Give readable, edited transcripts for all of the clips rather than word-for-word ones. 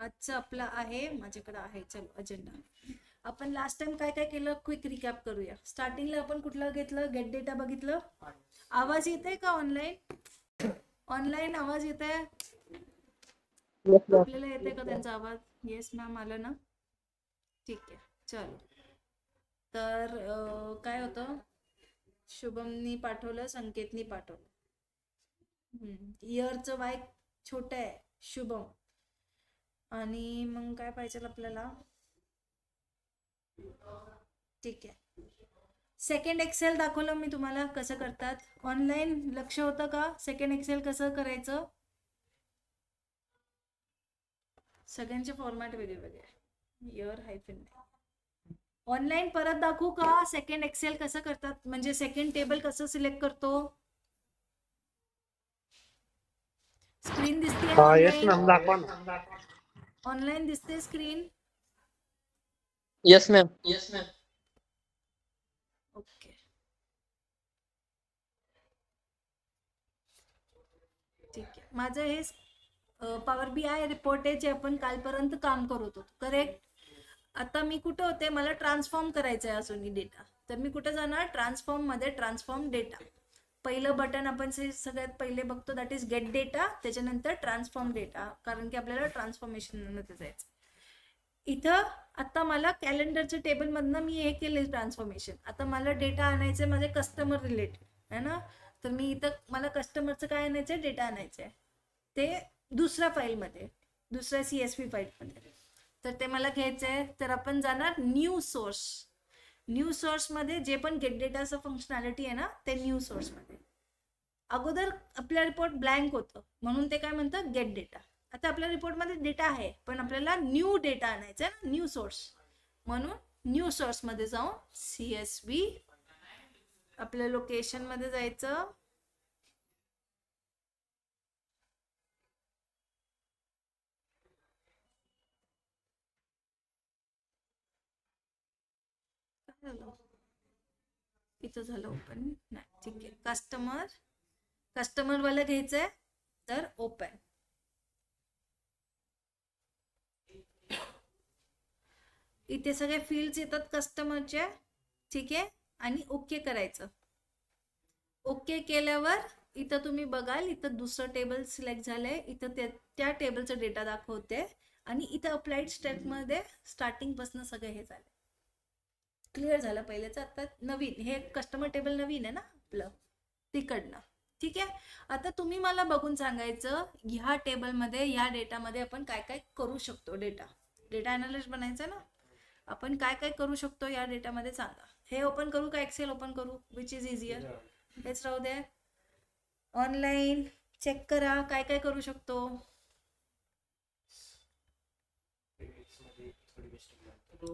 आजचं आपला आहे, माझ्याकडे आहे, चलो अजेंडा. आपण लास्ट टाइम काय काय केलं क्विक रिकॅप करूया. स्टार्टिंगला आपण कुठलं घेतलं, गेट डेटा बघितलं. आवाज येतोय का ऑनलाईन? ऑनलाईन आवाज येतोय आपल्याला? येतोय का त्यांचा आवाज? येस मॅम आलं ना? ठीक आहे, चलो. तर काय होतं, शुभमनी पाठवलं, संकेतनी पाठवलं. इयरचं वाय छोटं आहे शुभम. आणि मग काय पाहिजे आपल्याला? ठीक आहे, सेकंड एक्सेल दाखवलं मी तुम्हाला कसं करतात. ऑनलाईन लक्ष होतं का सेकंड एक्सेल कसं करायचं? सगळ्यांचे फॉर्मॅट वेगळे वेगळे. इयर हायफिन नाही. ऑनलाईन परत दाखवू का सेकंड एक्सेल कसं करतात, म्हणजे सेकंड टेबल कसं सिलेक्ट करतो? स्क्रीन दिसते येस ऑनलाईन? मॅम, दाखवा ना. ऑनलाईन दिसते स्क्रीन? Yes ma'am. ओके, ठीक आहे. माझं हे पॉवर बी आय रिपोर्ट आहे जे आपण कालपर्यंत काम करत होतो, करेक्ट? आता मी कुठं होते, मला ट्रान्सफॉर्म करायचं आहे अजून डेटा. तर मी कुठं जाणार, ट्रान्सफॉर्म मध्ये, ट्रान्सफॉर्म डेटा. पहिलं बटन आपण सगळ्यात पहिले बघतो, दॅट इज गेट डेटा. त्याच्यानंतर ट्रान्सफॉर्म डेटा, कारण की आपल्याला ट्रान्सफॉर्मेशन मध्ये जायचं. इथं आता मला कॅलेंडरच्या टेबल मधनं मी हे केले ट्रान्सफॉर्मेशन. आता मला डेटा आणायचं माझे कस्टमर रिलेटेड आहे ना. तर मी इथं मला कस्टमरचं काय आणायचंय, डेटा आणायचंय, ते दुसऱ्या फाईलमध्ये, दुसऱ्या CSV फाईलमध्ये. तर ते मला घ्यायचंय. तर आपण जाणार न्यू सोर्स. न्यू सोर्स मध्ये जे पण गेट डेटाचं फंक्शनॅलिटी आहे ना, ते न्यू सोर्स मध्ये. अगोदर आपल्या रिपोर्ट ब्लँक होतं म्हणून ते काय म्हणतात, गेट डेटा. आता आपल्या रिपोर्टमध्ये डेटा आहे पण आपल्याला न्यू डेटा आणायचा आहे, न्यू सोर्स. म्हणून न्यू सोर्स मध्ये जाऊन CSV, आपल्या लोकेशन मध्ये जायचं. इथं झालं ओपन नाही, ठीक आहे. कस्टमर वाला घ्यायचंय, तर ओपन. इथे सगळे फील्ड्स येतात कस्टमरचे, ठीक आहे. आणि ओके करायचं. ओके केल्यावर इथं तुम्ही बघाल, इथं दुसरं टेबल सिलेक्ट झालंय. इथं त्या टेबलचा डेटा दाखवते. आणि इथं अप्लाइड स्टेट मध्ये स्टार्टिंग पासून सगळं हे झालं. क्लिअर झालं पहिलेच. आता नवीन हे कस्टमर टेबल नवीन आहे ना आपलं, तिकडनं. ठीक आहे. आता तुम्ही मला बघून सांगायचं, ह्या टेबलमध्ये, ह्या डेटामध्ये आपण काय काय करू शकतो. डेटा अनालिस्ट बनायचं ना, आपण काय काय करू शकतो या डेटामध्ये सांगा. हे ओपन करू का एक्सेल ओपन करू, विच इज इझियर? हेच राहू दे. ऑनलाईन चेक करा काय काय करू शकतो.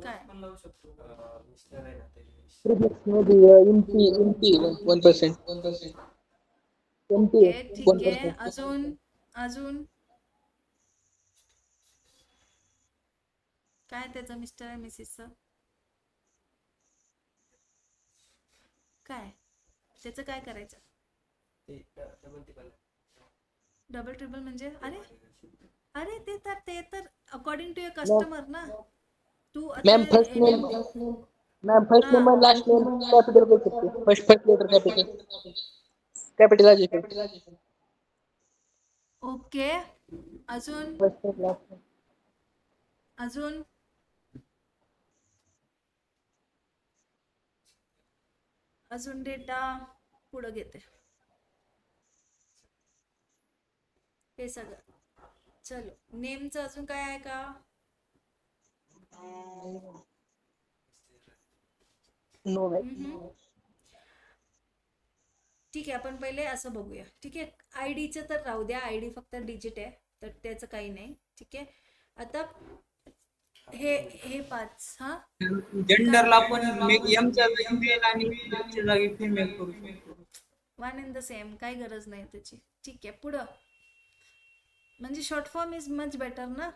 काय ओके, ठीक आहे. अजून काय त्याचं मिस्टर मिसेसचं काय, त्याचं काय करायचं? डबल ट्रिपल म्हणजे? अरे ते तर अकॉर्डिंग टू युअर कस्टमर ना. तू आता ma'am first name, ma'am first name आणि लास्ट नेम कॅपिटल करू शकते. First letter capitalization. ओके. अजून अजून डेटा पुढे घेते हे सगळं. चलो, नेमचं अजून काय आहे का? ठीक आहे, आपण पहिले असं बघूया. ठीक आहे, आयडीचं तर राहू द्या, आयडी फक्त डिजिट आहे तर त्याचं काही नाही. ठीक आहे. आता हे 5 जेंडरला पण एमच्या मेल आणि जागी फिमेल करू शकतो. वन इन द सेम, काही गरज नाही त्याची. ठीक आहे, पुढं म्हणजे short form is much better ना.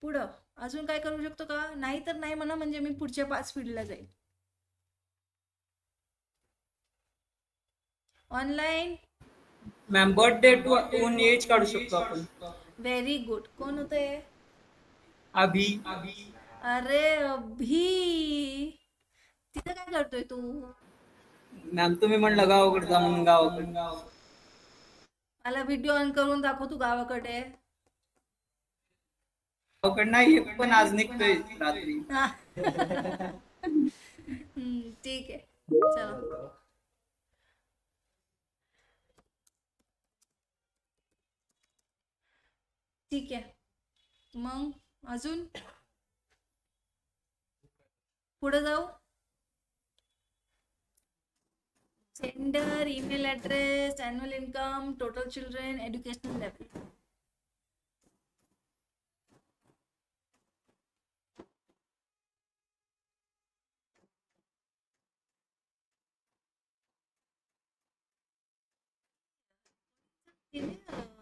पुढं अजून काय करू शकतो का? नाही तर नाही म्हणा, म्हणजे मी पुढच्या 5 फील्डला जाईल. Online ma'am birthday to own age काढू शकतो आपण. Very good. कोण होतं हे? अभी अरे अभी, तिथं काय करतोय तू? मॅम तुम्ही म्हणलं गावाकडे जा म्हणून गावाकडे. मला व्हिडिओ ऑन करून दाखव तू गावाकडे. गावाकडे नाही येत, पण आज निघतोय रात्री. हा. ठीक आहे, चला. ठीक आहे, मग अजून पुढे जाऊ. Gender, email address, annual income, total children, educational level.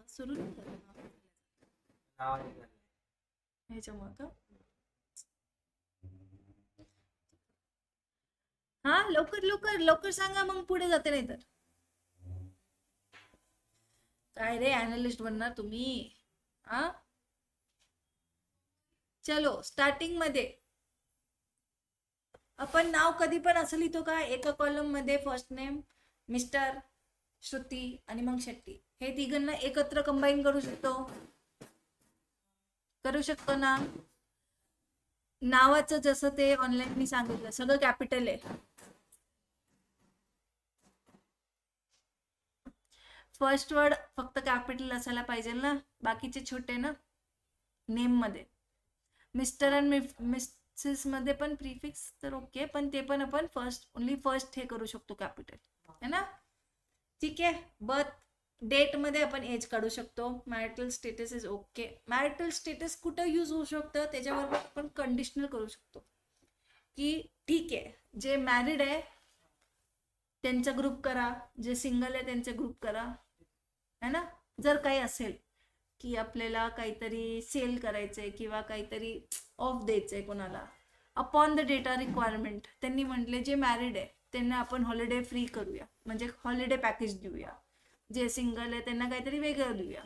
सुरू ह्याच्यामुळे का? हा, लवकर लवकर लवकर सांगा, मग पुढे जाते. नाही तर काय रे, अॅनालिस्ट बनणार तुम्ही? हा, चलो. स्टार्टिंग मध्ये आपण नाव कधी पण असं लिहितो का, एका कॉलम मध्ये फर्स्ट नेम मिस्टर, श्रुती आणि मग शेट्टी, हे तिघांना एकत्र कंबाईन करू शकतो ना. नावाचं जसं ते ऑनलाईन मी सांगितलं, सगळं कॅपिटल आहे. फर्स्ट वर्ड फक्त कॅपिटल असायला पाहिजे ना, बाकीचे छोटे ना. नेम मध्ये मिस्टर आणि मिसेस मध्ये पण प्रीफिक्स तर ओके, पण ते पण आपण ओनली फर्स्ट हे करू शकतो कॅपिटल, है ना. ठीक आहे. बर्थ डेट मध्ये आपण एज काढू शकतो. Marital status is okay. Marital status कुठं यूज होऊ शकतं, त्याच्यावर आपण कंडिशनल करू शकतो की ठीक आहे, जे मॅरिड आहे त्यांचा ग्रुप करा, जे सिंगल आहे त्यांचा ग्रुप करा, है ना. जर काही असेल की आपल्याला काहीतरी सेल करायचंय किंवा काहीतरी ऑफ द्यायचंय कोणाला, अपॉन द डेटा रिक्वायरमेंट त्यांनी म्हटले जे मॅरिड आहे त्यांना आपण हॉलिडे फ्री करूया, म्हणजे हॉलिडे पॅकेज देऊया. जे सिंगल आहे त्यांना काहीतरी वेगळं देऊया,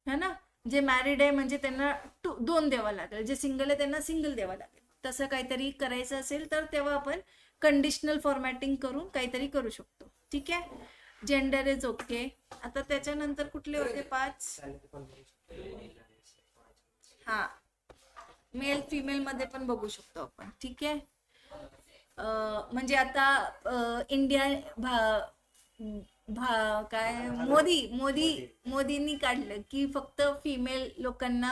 है ना. जे मॅरिड आहे म्हणजे त्यांना 2 द्यावा लागेल, जे सिंगल आहे त्यांना सिंगल द्यावा लागेल. तसं काहीतरी करायचं असेल तर तेव्हा आपण कंडिशनल फॉर्मॅटिंग करून काहीतरी करू शकतो. ठीक आहे. Gender is okay. आता त्याच्यानंतर कुठले होते 5? हा, मेल फिमेल मध्ये पण बघू शकतो आपण. ठीक आहे. म्हणजे आता इंडिया काय मोदींनी काढलं की फक्त फिमेल लोकांना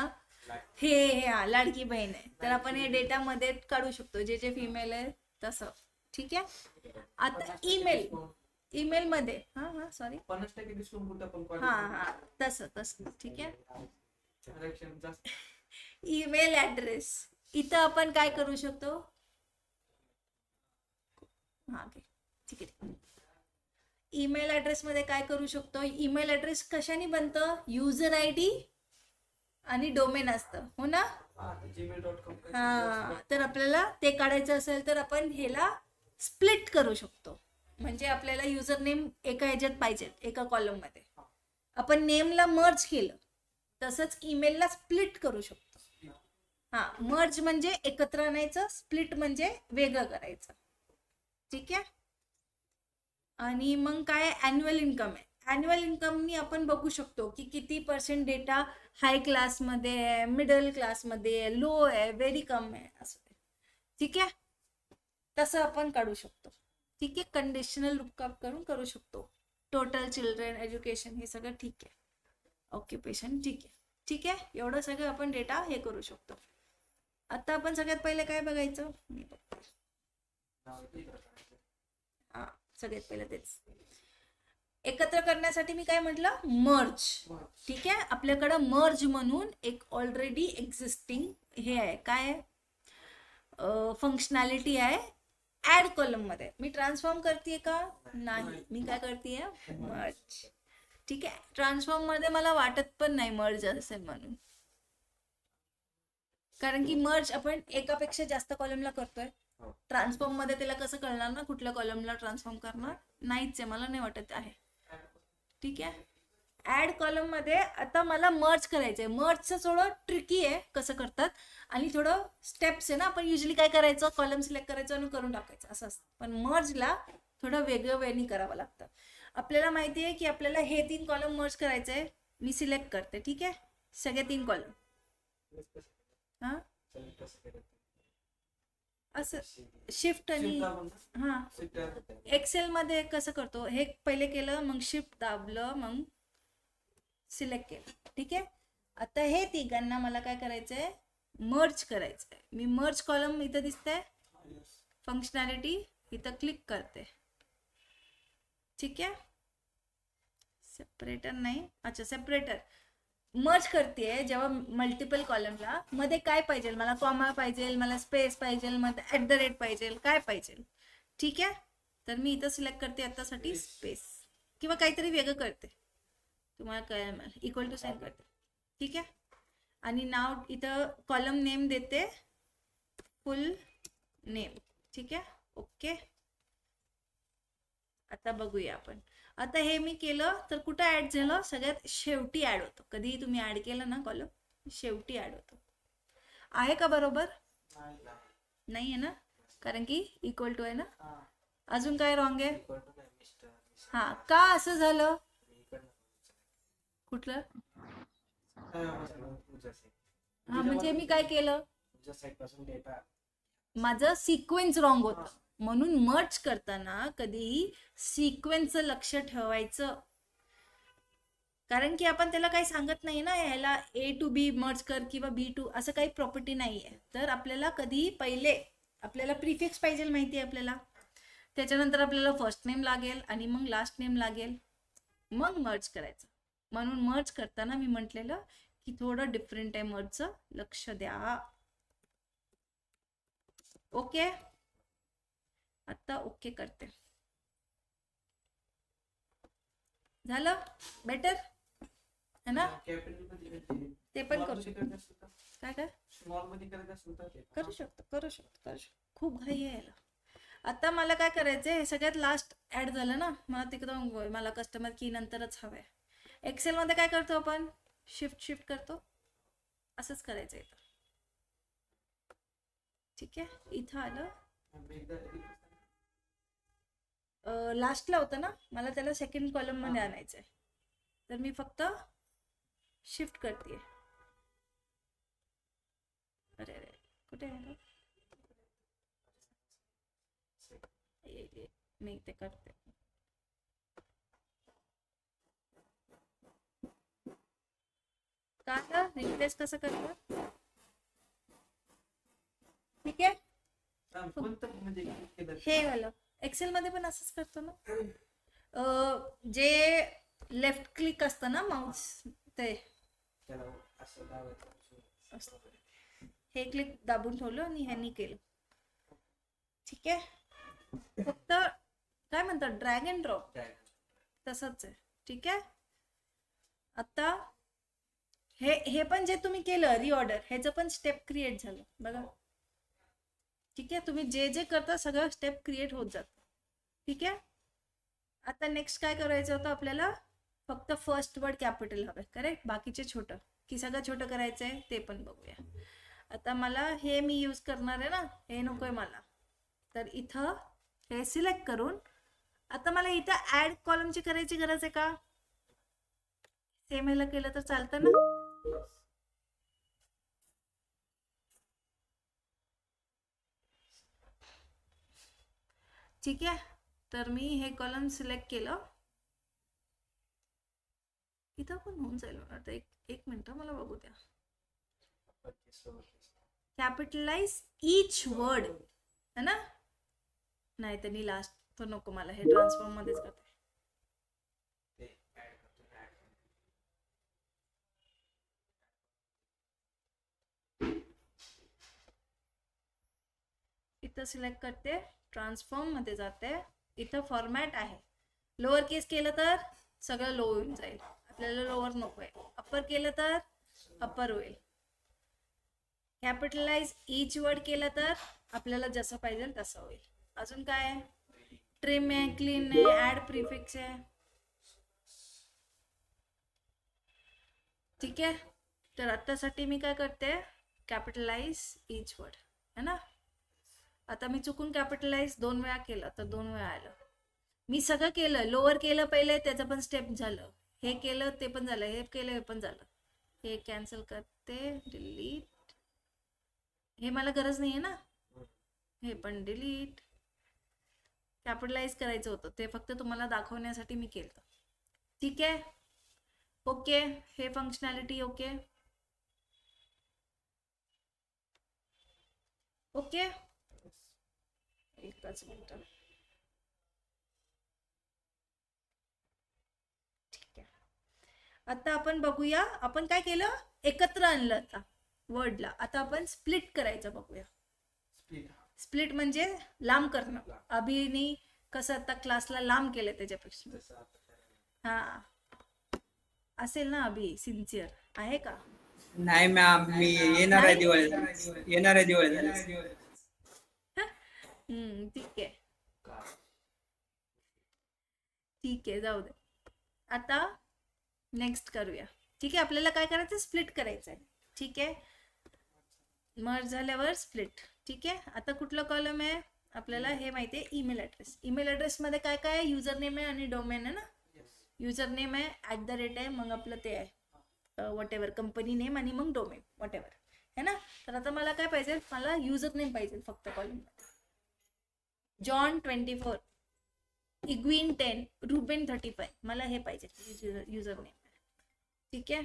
हे लाडकी बहीण आहे, तर आपण हे डेटा मध्ये काढू शकतो जे जे फिमेल आहे तसं. ठीक आहे. आता ईमेल मध्ये सॉरी तसं ठीक आहे. ईमेल ऍड्रेस इथं आपण काय करू शकतो, ठीक आहे. ईमेल ऍड्रेस मध्ये काय करू शकतो, ईमेल ऍड्रेस कशाने बनतं, युजर आयडी आणि डोमेन असतं, हो ना. हा, तर आपल्याला ते काढायचं असेल तर आपण ह्याला स्प्लिट करू शकतो. म्हणजे आपल्याला युजर नेम एका ह्याच्यात पाहिजे, एका कॉलम मध्ये. आपण नेमला मर्ज केलं, तसंच ईमेलला स्प्लिट करू शकतो. हा, मर्ज म्हणजे एकत्र आणायचं, स्प्लिट म्हणजे वेगळं करायचं. ठीक आहे. आणि मग काय, ॲन्युअल इन्कम आहे. ॲन्युअल इन्कमनी आपण बघू शकतो की किती % डेटा हाय क्लासमध्ये आहे, मिडल क्लासमध्ये आहे, लो आहे, व्हेरी कम आहे, असं. ठीक आहे. तसं आपण काढू शकतो. ठीक आहे. कंडिशनल लुकअप करून करू शकतो. टोटल चिल्ड्रन, एज्युकेशन हे सगळं ठीक आहे. ऑक्युपेशन ठीक आहे. ठीक आहे. एवढं सगळं आपण डेटा हे करू शकतो. आता आपण सगळ्यात पहिले काय बघायचं, सगळ्यात पहिलं तेच एकत्र करण्यासाठी मी काय म्हटलं, मर्ज. ठीक आहे. आपल्याकडं मर्ज म्हणून एक ऑलरेडी एक्झिस्टिंग हे आहे, काय फंक्शनॅलिटी आहे ऍड कॉलम मध्ये. मी ट्रान्सफॉर्म करते का, नाही, मी काय करते, मर्ज. ठीक आहे. ट्रान्सफॉर्म मध्ये मला वाटत पण नाही मर्ज असेल म्हणून, कारण की मर्ज आपण एकापेक्षा जास्त कॉलमला करतोय. ट्रान्सफॉर्म मध्ये त्याला कसं कळणार ना कुठल्या कॉलमला ट्रान्सफॉर्म करणार, नाहीच आहे, मला नाही वाटत आहे. ठीक आहे. ऍड कॉलम मध्ये आता मला मर्ज करायचंय. मर्जचं थोडं ट्रिकी आहे कसं करतात, आणि थोडं स्टेप्स आहे ना. आपण युजली काय करायचं, कॉलम सिलेक्ट करायचं आणि करून टाकायचं असं असतं. पण मर्जला थोडं वेगळं वेळी करावं लागतं. आपल्याला माहिती आहे की आपल्याला हे 3 कॉलम मर्ज करायचंय. मी सिलेक्ट करते, ठीक आहे, सगळे 3 कॉलम. हा असं शिफ्ट आणि हा एक्सेल मध्ये कसं करतो, हे पहिले केलं, मग शिफ्ट दाबलं, मग सिलेक्ट केलं, ठीक आहे. आता हे तिघांना मला काय करायचंय, मर्ज करायचंय. मी मर्ज कॉलम इथं दिसतंय, फंक्शनॅलिटी इथं क्लिक करते, ठीक आहे. सेपरेटर नाही, अच्छा सेपरेटर मर्ज करते जेव्हा मल्टिपल कॉलमला. मध्ये काय पाहिजे मला, कॉमा पाहिजे, मला स्पेस पाहिजे, मध्ये @ पाहिजे, काय पाहिजे, ठीक आहे. तर मी इथं सिलेक्ट करते आतासाठी स्पेस, किंवा काहीतरी वेगळं करते, तुम्हाला कळेल मला, इक्वल टू साइन करते, ठीक आहे. आणि नाव इथं कॉलम नेम देते, फुल नेम, ठीक आहे, ओके. आता बघूया आपण. आता हे मी केलं तर कुठं ऍड झालं, सगळ्यात शेवटी ऍड होतं. कधीही तुम्ही ऍड केलं ना कॉलम, शेवटी ऍड होतं. आहे का बरोबर? नाही आहे ना, कारण की इक्वल टू आहे ना. अजून काय रॉंग आहे? हा, का असं झालं? कुठलं? हा म्हणजे मी काय केलं, माझं सिक्वेन्स रॉंग होतं. म्हणून मर्ज करताना कधीही सिक्वेन्सचं लक्ष ठेवायचं, कारण की आपण त्याला काही सांगत नाही ना, ह्याला A to B मर्ज कर किंवा B to, असं काही प्रॉपर्टी नाही आहे. तर आपल्याला कधीही पहिले आपल्याला प्रिफिक्स पाहिजे, माहिती आहे आपल्याला, त्याच्यानंतर आपल्याला फर्स्ट नेम लागेल आणि मग लास्ट नेम लागेल, मग मर्ज करायचं. म्हणून मर्ज करताना मी म्हटलेलं की थोडं डिफरंट आहे, मर्जचं लक्ष द्या, ओके. आता ओके करते, झालं बेटर है ना. ते पण करू शकतो, काय काय करू शकतो. खूप घाई आहे याला. आता मला काय करायचंय, हे सगळ्यात लास्ट ऍड झालं ना, मला तिकडं मला कस्टमर की नंतरच हवंय. एक्सेल मध्ये काय करतो आपण, शिफ्ट करतो, असंच करायचं इथं, ठीक आहे. इथं आलं, लास्टला होतं ना, मला त्याला सेकंड कॉलम मध्ये आणायचंय, तर मी फक्त शिफ्ट करते. अरे अरे कुठे आहे, मी ते करते. का रिप्लेस कसं करतात, ठीक आहे. हे वालं एक्सेल मध्ये पण असंच करतो ना, जे लेफ्ट क्लिक असतं ना माउस, ते हे क्लिक दाबून ठेवलं आणि ह्यांनी केलं, ठीक आहे. फक्त काय म्हणतात, ड्रॅग अँड ड्रॉप, तसंच आहे, ठीक आहे. आता हे पण जे तुम्ही केलं रिऑर्डर, ह्याचं पण स्टेप क्रिएट झालं बघा, ठीक आहे. तुम्ही जे जे करता सगळं स्टेप क्रिएट होत जात, ठीक आहे. आता नेक्स्ट काय करायचं होतं आपल्याला, फक्त फर्स्ट वर्ड कॅपिटल हवं, करेक्ट. बाकीचे छोटं, की सगळं छोटं करायचंय ते पण बघूया. आता मला हे मी यूज करणार आहे ना, हे नकोय मला, तर इथं हे सिलेक्ट करून आता मला इथं ऍड कॉलमची करायची गरज आहे का, सेम ह्याला केलं तर चालतं ना. ठीक आहे. तर मी हे कॉलम सिलेक्ट केलं, इथं पण होऊन जाईल आता. एक मिनिट मला बघू द्या. कॅपिटलाइज ईच वर्ड है ना, नाही त्यांनी लास्ट तो नको मला, हे ट्रान्सफॉर्म मध्येच करते. इथं सिलेक्ट करते, ट्रान्सफॉर्म मध्ये जाते, इथं फॉर्मॅट आहे. लोअर केस केलं तर सगळं लो होऊन जाईल, आपल्याला लोअर नको आहे. अप्पर केलं तर अप्पर होईल. कॅपिटलाइज ईच वर्ड केलं तर आपल्याला जसं पाहिजे तसं होईल. अजून काय आहे, ट्रिम आहे, क्लीन आहे, ऍड प्रिफिक्स आहे, ठीक आहे. तर आत्तासाठी मी काय करते, कॅपिटलाइज इच वर्ड, है ना. आता मी चुकून कॅपिटलाइज 2 वेळा केलं तर 2 वेळा आलं. मी सगळं केलं, लोअर केलं पहिले, त्याचं पण स्टेप झालं, हे केलं ते पण झालं, हे केलं हे पण झालं. हे कॅन्सल करते, डिलीट, हे मला गरज नाही आहे ना, हे पण डिलीट. कॅपिटलाइज करायचं होतं, ते फक्त तुम्हाला दाखवण्यासाठी मी केलं. ठीक आहे. ओके, हे फंक्शनॅलिटी ओके. ओके, एकच मिनिट. ठीक आहे. आता आपण बघूया, आपण काय केलं, एकत्र आणलं आता वर्डला. आता आपण स्प्लिट करायचं बघूया. स्प्लिट म्हणजे लांब करणं. अभिनी कसं आता क्लासला लांब केलं त्याच्यापेक्षा. हा असेल ना अभि, सिन्सिअर आहे का? नाही मॅम, मी येणार आहे दिवाळीला. येणार आहे दिवाळीला. ठीक आहे. ठीक आहे, जाऊ दे. आता नेक्स्ट करूया. ठीक आहे, आपल्याला काय करायचं, स्प्लिट करायचं आहे. ठीक आहे, मर्ज झाल्यावर स्प्लिट. ठीक आहे. आता कुठलं कॉलम आहे आपल्याला हे माहिती आहे, ईमेल ॲड्रेस. ईमेल ॲड्रेसमध्ये काय काय आहे, युजर नेम आहे आणि डोमेन आहे ना. युजर नेम आहे, @ आहे, मग आपलं ते आहे वॉट एव्हर कंपनी नेम, आणि मग डोमेन वॉट एव्हर, है ना. तर आता मला काय पाहिजे, मला युजर नेम पाहिजे फक्त कॉलममध्ये. जॉन 24, इग्विन 10, रुबेन 35, मला हे पाहिजे युजर नेम. ठीक आहे.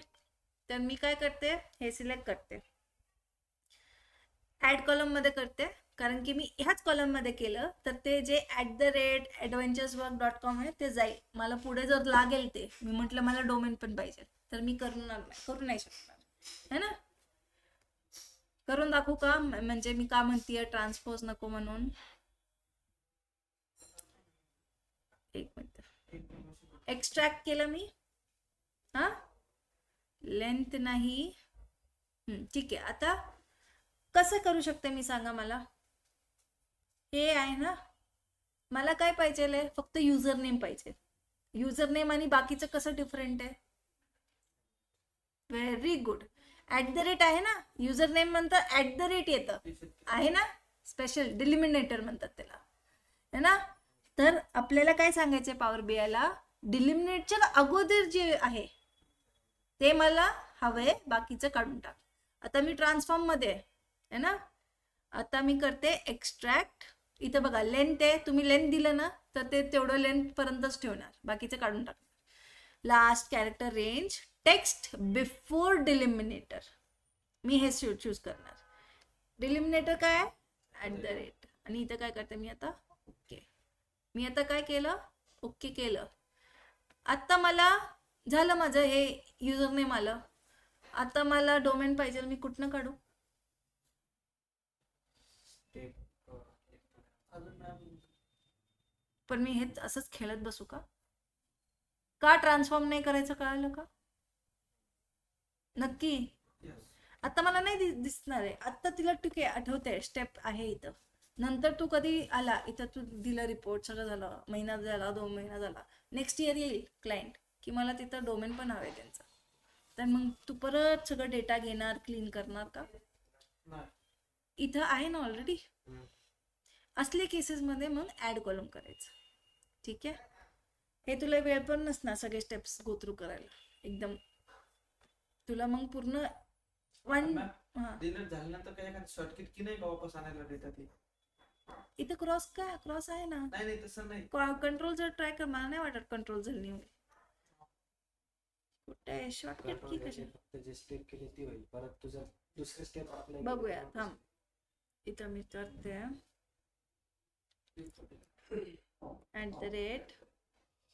तर मी काय करते, हे सिलेक्ट करते, ॲड कॉलममध्ये करते, कारण की मी ह्याच कॉलममध्ये केलं तर ते जे @adventureswork.com आहे ते जाईल. मला पुढे जर लागेल ते, मी म्हटलं मला डोमेन पण पाहिजे, तर मी करू नाही शकणार, है ना. करून दाखवू का, म्हणजे मी का म्हणतीये ट्रान्सपोज नको म्हणून. एक मिनिट, एक्स्ट्रॅक्ट केलं मी. हा, लेंथ नाही. ठीक आहे. आता कसं करू शकते मी, सांगा मला. हे आहे ना, मला काय पाहिजे, फक्त युजर नेम पाहिजे. युजर नेम आणि बाकीचं कसं डिफरंट आहे. Very good. @ आहे ना, युजर नेम म्हणतात @ येतं आहे ना, स्पेशल डिलिमिनेटर म्हणतात त्याला, है ना. तर आपल्याला काय सांगायचंय पॉवर BIला, डिलिमिनेटच्या अगोदर जे आहे ते मला हवंय, बाकीचं काढून टाक. आता मी ट्रान्सफॉर्म मध्ये आहे ना. आता मी करते एक्स्ट्रॅक्ट. इथं बघा लेंथ आहे, तुम्ही लेंथ दिलं ना तर ते तेवढं लेंथ पर्यंतच ठेवणार, बाकीचं काढून टाकणार. Last character range, text before delimiter, मी हे चूज करणार. डिलिमिनेटर काय आहे, @ आणि इथं काय करते मी आता, ओके. मी आता काय केलं, ओके केलं. आता मला झालं माझं हे युजर नेम आलं. आता मला डोमेन पाहिजे, मी कुठनं काढू. पण मी हे असंच खेळत बसू का ट्रान्सफॉर्म नाही करायचं, कळालं का नक्की. आता मला नाही दिसणार आहे. आता तिला ठीक आहे, आठवते स्टेप आहे इथं. नंतर तू कधी आला इथं, तू दिलं रिपोर्ट, सगळं झालं, महिना झाला, 2 महिना झाला, नेक्स्ट इयर येईल क्लायंट की मला तिथं डोमेन पण हवे त्यांचं. तर मग तू परत सगळं डेटा घेणार, क्लीन करणार का. इथं आहे ना ऑलरेडी. असले केसेसमध्ये मग ॲड कॉलम करायचं. ठीक आहे. हे तुला वेळ पण नसणार सगळे स्टेप्स गो थ्रू करायला एकदम. तुला मग पूर्ण डिलीट झाल्यानंतर काय एखादी शॉर्टकट की नाही का वापस आणायला डेटा ती. इथं क्रॉस आहे ना. नाही तसं नाही. कंट्रोल जर ट्राय कर, मला नाही वाटत कंट्रोल झाली होईल. कुठे शॉर्टकट की कशी, जे स्टेप केली ती होईल. परत तुझं दुसरी स्टेप अप्लाय बघूया. थांब, इथं मी करते @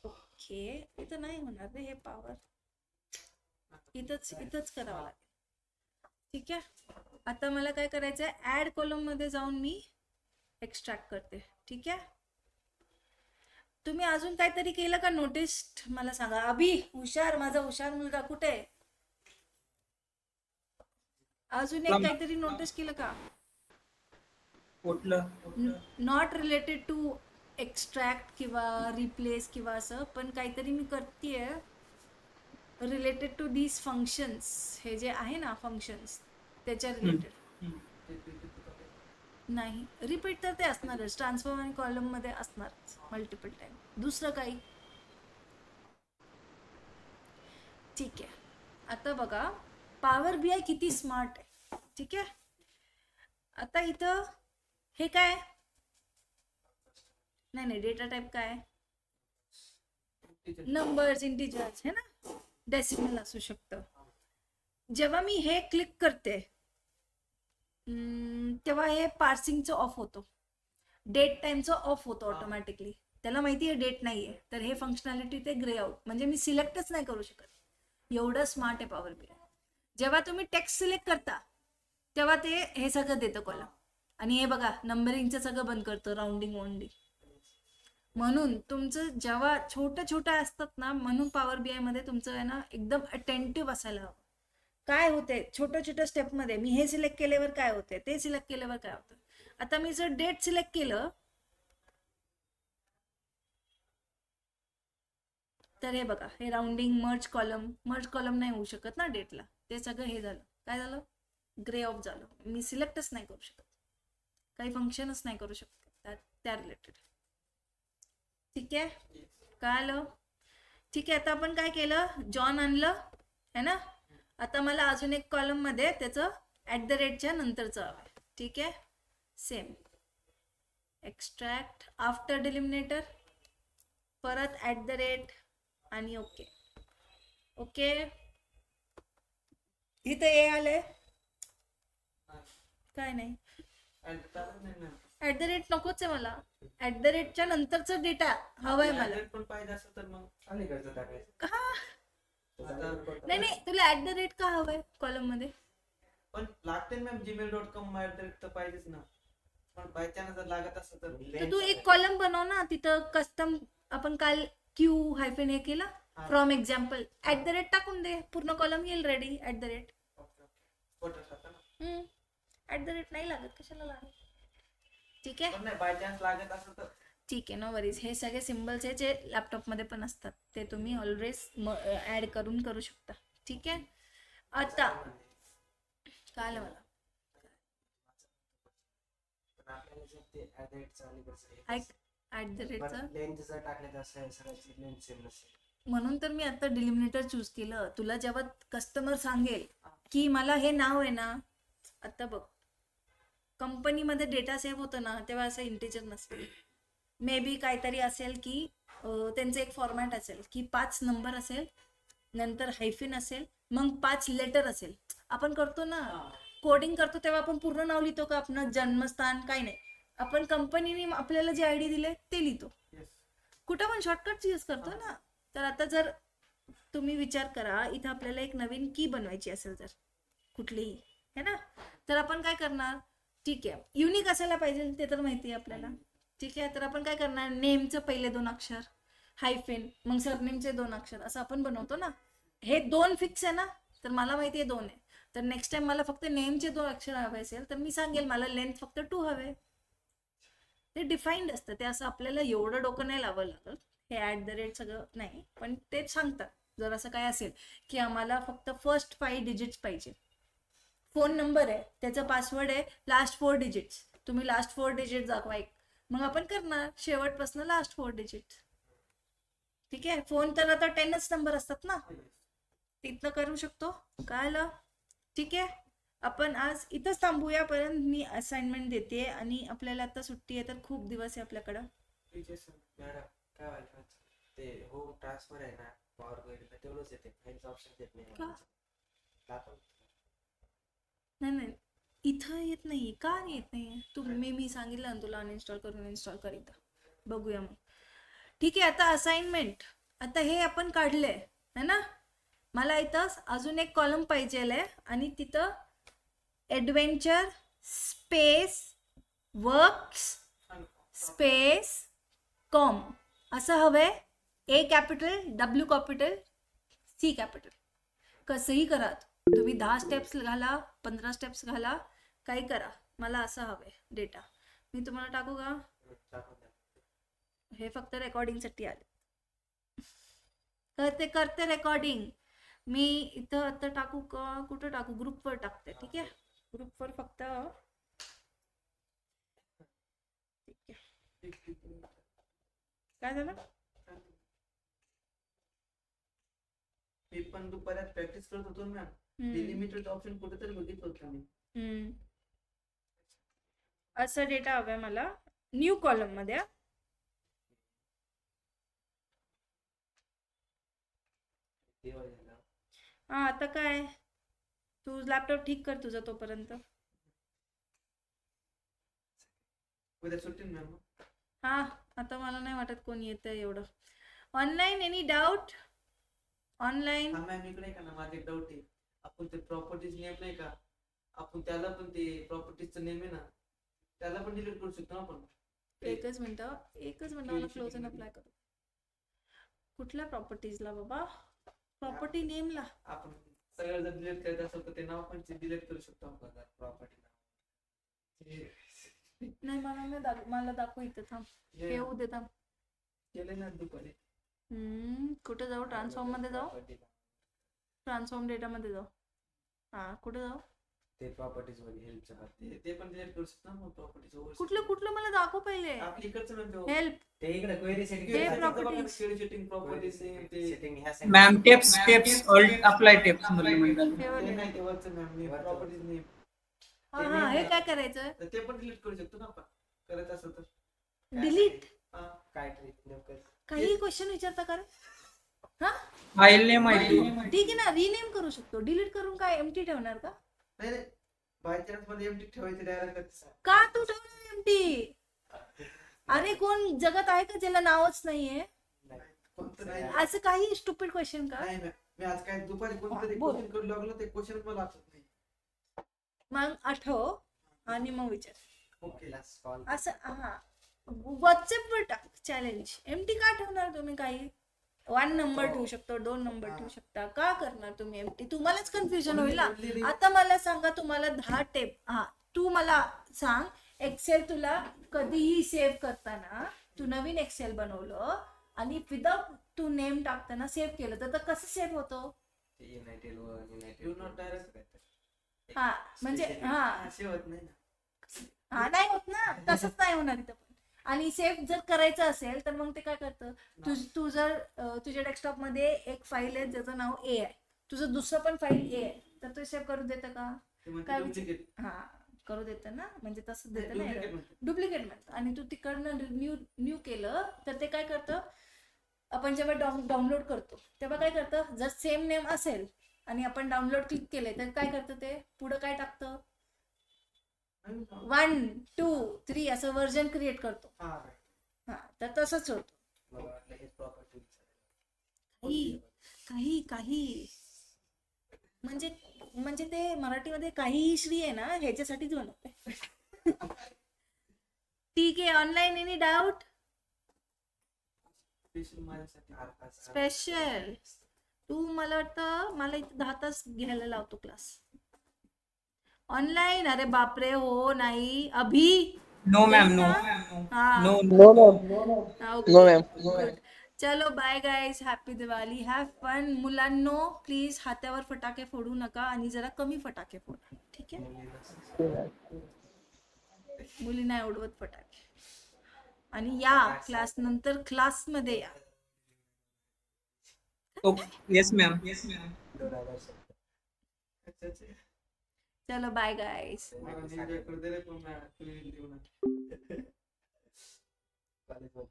ओके. इथं नाही होणार रे हे पॉवर, इथंच करावं लागेल. ठीक आहे. आता मला काय करायचं आहे, ॲड कॉलम मध्ये जाऊन मी एक्स्ट्रॅक्ट करते. ठीक आहे. तुम्ही अजून काहीतरी केलं का नोटीस, मला सांगा. अभि हुशार, माझा हुशार मुलगा कुठे आहे. अजून एक काहीतरी नोटीस केलं का. नॉट रिलेटेड टू एक्स्ट्रॅक्ट किंवा रिप्लेस किंवा असं, पण काहीतरी मी करतेय. रिलेटेड टू दीज फंक्शन्स, हे जे आहे ना फंक्शन्स त्याच्या रिलेटेड. नाही रिपीट तर ते असणारच, ट्रान्सफॉर्म आणि कॉलममध्ये असणारच मल्टिपल टाइम. दुसरं काही? ठीक आहे. आता बघा पॉवर BI किती स्मार्ट आहे. ठीक आहे. आता इथं हे काय? नाही डेटा टाईप काय? नंबर्स, इंटिजर्स है ना, डेसिमल असू शकतं. जेव्हा मी हे क्लिक करते तेव्हा हे पार्सिंगचं ऑफ होतो, डेट टाइमचं ऑफ होतो ऑटोमॅटिकली. त्याला माहिती आहे डेट नाही आहे, तर हे फंक्शनॅलिटी ते ग्रे आउट, म्हणजे मी सिलेक्टच नाही करू शकत. एवढं स्मार्ट आहे पॉवर BI. जेव्हा तुम्ही टेक्स्ट सिलेक्ट करता तेव्हा ते हे सगळं देतं कॉलम, आणि हे बघा नंबरिंगचं सगळं बंद करतं, राऊंडिंग ओनली. म्हणून तुमचं जेव्हा छोटं असतात ना, म्हणून पॉवर BI मध्ये तुमचं आहे ना एकदम अटेंटिव्ह असायला हवं. काय होते छोट्या स्टेपमध्ये, मी हे सिलेक्ट केल्यावर काय होते, ते सिलेक्ट केल्यावर काय होतं. आता मी जर डेट सिलेक्ट केलं तर हे बघा, हे राऊंडिंग, मर्ज कॉलम नाही होऊ शकत ना डेटला. ते सगळं हे झालं, काय झालं, ग्रे ऑफ झालं. मी सिलेक्टच नाही करू शकत, काही फंक्शनच नाही करू शकत त्या रिलेटेड. ठीक आहे, काय आलं? ठीक आहे. आता आपण काय केलं, जॉन आणलं है ना. आता मला अजून एक कॉलम मध्ये त्याचं @ नंतरचं हवं. ठीक आहे, सेम एक्स्ट्रॅक्ट आफ्टर डिलिमिनेटर, परत @ आणि ओके. इथं हे आले काय नाही, @ नकोच आहे मला, @ नंतरचा डेटा हवाय मला. पण पाहिजे असं तर मग अलीकडचं टाकायचं. नाही तुला @ का हवंय कॉलम मध्ये? पण लागते ना मॅम, gmail.com तर पाहिजेच ना. पण बाय चान्स जर लागत असं तर तू एक कॉलम बनव ना, तिथं कस्टम आपण काल Q- हे केलं, फ्रॉम एक्झाम्पल, @ टाकून दे, पूर्ण कॉलम येईल रेडी. @ @ नाही लागत, कशाला लागत. ठीक आहे, बाय चान्स लागत असं तर ठीक आहे, नो वरीज. हे सगळे सिम्बल्स आहे जे लॅपटॉपमध्ये पण असतात, ते तुम्ही ऑलवेज ऍड करून करू शकता. ठीक आहे. आता काय आलं मला, म्हणून तर मी आता डिलिमिनेटर चूज केलं. तुला जेव्हा कस्टमर सांगेल की मला हे नाव आहे ना, आता बघ कंपनीमध्ये डेटा सेव्ह होतं ना, तेव्हा असं इंटिजर नसेल, मे बी काहीतरी असेल की त्यांचं एक फॉर्मॅट असेल की 5 नंबर असेल, नंतर हायफिन असेल, मग 5 लेटर असेल. आपण करतो ना कोडिंग करतो तेव्हा आपण पूर्ण नाव लिहितो का, आपलं जन्मस्थान काही नाही, आपण कंपनीने आपल्याला जे ID दिले ते लिहितो. कुठं पण शॉर्टकट यूज करतो ना. तर आता जर तुम्ही विचार करा, इथं आपल्याला एक नवीन की बनवायची असेल जर कुठलीही है ना, तर आपण काय करणार, ठीक आहे युनिक असायला पाहिजे ते तर माहिती आहे आपल्याला. ठीक आहे, तर आपण काय करणार, नेमचं पहिले 2 अक्षर, हायफेन, मग सरनेमचे 2 अक्षर, असं आपण बनवतो ना. हे 2 फिक्स आहे ना, तर मला माहिती आहे 2 आहे, तर नेक्स्ट टाइम मला फक्त नेमचे 2 अक्षर हवे असेल तर मी सांगेल मला लेंथ फक्त 2 हवे. ते डिफाईन्ड असतं, ते असं आपल्याला एवढं डोकं नाही लावावं लागत. हे @ सगळं नाही, पण ते सांगतात जर असं काय असेल की आम्हाला फक्त फर्स्ट 5 डिजिट्स पाहिजे. फोन नंबर आहे, त्याचा पासवर्ड आहे लास्ट 4 डिजिट्स, तुम्ही लास्ट 4 डिजिट दाखवा एक, मग आपण करणार शेवटपासून लास्ट 4 डिजिट. ठीक आहे, फोन तर आता 10च नंबर असतात ना, तिथनं करू शकतो. काय आलं? ठीक आहे, आपण आज इथंच थांबूया, पर्यंत मी असाइनमेंट देते आणि आपल्याला आता सुट्टी आहे तर खूप दिवस आहे आपल्याकडं. मॅडम काय व्हायचं ते होम ट्रान्सफर आहे ना, पॉवर BI तेवढंच येते, फाईलचं ऑप्शन देत नाही. नाही इथं येत नाही का, नाही येत नाही तू, मी सांगितलं ना तुला अनइन्स्टॉल करून इन्स्टॉल कर. इथं बघूया मग. ठीक आहे, आता असाइनमेंट, आता हे आपण काढलंय है ना, मला इथं अजून एक कॉलम पाहिजे आणि तिथं adventure space works space com असं हवंय. A capital, W capital, C capital, कसंही करा तुम्ही, 10 स्टेप्स घाला, 15 स्टेप्स घाला, काही करा, मला असं हवंय डेटा. मी तुम्हाला टाकू का, हे फक्त रेकॉर्डिंगसाठी आले, करते रेकॉर्डिंग. मी इथं आता टाकू का, कुठं टाकू, ग्रुपवर टाकते. ठीक आहे, ग्रुपवर फक्त. ठीक आहे, काय झालं? मी पण दुपारात प्रॅक्टिस करत होतो मॅम. हम्म. डिलिमिटेड ऑप्शन कुठेतरी बघितलं होतं मी. असं डेटा हवाय मला न्यू कॉलम मध्ये. तेव्हा झालं. हा, आता काय, तू लॅपटॉप ठीक कर तुझा तोपर्यंत. उद्या सुट्टी मॅम. हा, आता मला नाही वाटत कोणी येतंय एवढं. Online any doubt? ऑनलाईन हा मॅम, इकडे का ना माझा एक डाऊट आहे. आपण ते प्रॉपर्टीज नेम नाही का, आपण त्याला पण ते प्रॉपर्टीजचं नेम आहे ना, त्याला पण डिलीट करू शकतो ना आपण. एकच मिनिट मला क्लोज अँड अप्लाय करू. कुठल्या प्रॉपर्टीजला बाबा? प्रॉपर्टी नेमला? आपण सगळं जर डिलीट करायचं असेल तर ते नाव पण डिलीट करू शकतो आपण प्रॉपर्टी. नाही, मला नाही मला दाखव इथं. थांब, हे होऊ दे. थांब, केलं ना दुपारी. कुठे जाऊ? ट्रान्सफॉर्म मध्ये जाऊ, ट्रान्सफॉर्म डेटा मध्ये जाऊ. हा, कुठे जाऊ? ते प्रॉपर्टीज मध्ये हेल्पचं ते पण डिलीट करू शकतो ना प्रॉपर्टीज. कुठलं मला दाखव पहिले. आपली इकडचं मॅम हेल्प. ते इकडे क्वेरी सेटिंग ते properties. सेटिंग प्रॉपर्टीज ते सेटिंग ह्या ma'am tapes alt apply tapes मध्ये म्हणतात. ते नाही ते वरचं मॅम मी प्रॉपर्टीज नेम. हा, हे काय करायचं? तर ते पण डिलीट करू शकतो ना आपण करत असेल तर. डिलीट? काय ट्रिक नेमकं? काही क्वेश्चन विचारता का रे? हा, फाईल नेम माहिती. ठीक आहे ना, रिनेम करू शकतो. डिलीट करून काय एम्प्टी ठेवणार का? नाही नाही, बाय चान्स मध्ये एम्प्टी ठेवायचं डायरेक्ट. का तू ठेवणार एम्प्टी? अरे, कोण जगात आहे का ज्याला नावच नाहीये? कोणतं नाही. असं काही स्टुपिड क्वेश्चन का? नाही मॅम, मी आज काय दुपारी कोणतरी बोल. क्वेश्चन करू लागलो, ते क्वेश्चन मला आठवत नाही. मग आठव आणि मग विचार. ओके असं हा, व्हॉट्सअपवर टाक चॅलेंज. एमटी का ठेवणार तुम्ही? काही 1 नंबर ठेवू शकतो, 2 नंबर ठेवू शकता. का करणार तुम्ही एमटी? तुम्हालाच कन्फ्युजन होईल ना. आता मला सांगा, तुम्हाला 10 टेप. हा, तू मला सांग, एक्सेल तुला कधीही सेव्ह करताना, तू नवीन एक्सेल बनवलं आणि विदाउट तू नेम टाकताना सेव्ह केलं तर कसं सेव्ह होतो? हा, म्हणजे हा होत नाही ना. हा, नाही होत ना, तसंच नाही होणार इथं पण. आणि सेव्ह जर करायचं असेल तर मग ते काय करतं, तू जर तुझ्या डेस्कटॉप मध्ये एक फाईल आहे ज्याचं नाव ए आहे, तुझं दुसरं पण फाईल ए आहे, तर ते सेव्ह करू देतं का? काय हा, करू देतं ना, म्हणजे तसंच देतं ना, डुप्लिकेट म्हणतं. आणि तू तिकडनं न्यू केलं तर ते काय करतं, आपण जेव्हा डाउनलोड करतो तेव्हा काय करतं, जर सेम नेम असेल आणि आपण डाउनलोड क्लिक केलंय तर काय करतं, ते पुढं काय टाकतं, 1, 2, 3 असं व्हर्जन क्रिएट करतो. हा, तर तसंच होतं. काही म्हणजे ते मराठीमध्ये काहीही श्री आहे ना, ह्याच्यासाठीच बनवते. ठीक आहे, ऑनलाईन एनी डाऊट? स्पेशल तू मला वाटतं मला इथे 10 तास घ्यायला लावतो क्लास ऑनलाईन. अरे बापरे, हो नाही अभि? नो मॅम, नो हाँ, no no ma'am. No ma'am. Good. चलो bye guys, happy Diwali, have fun. मुलांनो प्लीज हातावर फटाके फोडू नका आणि जरा कमी फटाके फोडा, ठीक आहे? मुलींना उडवत फटाके. आणि या क्लास नंतर क्लासमध्ये या. Yes ma'am. चलो बाय गाईज.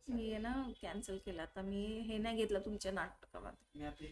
मी ना कॅन्सल केलं आता. मी हे नाही घेतलं तुमच्या नाटकामध्ये.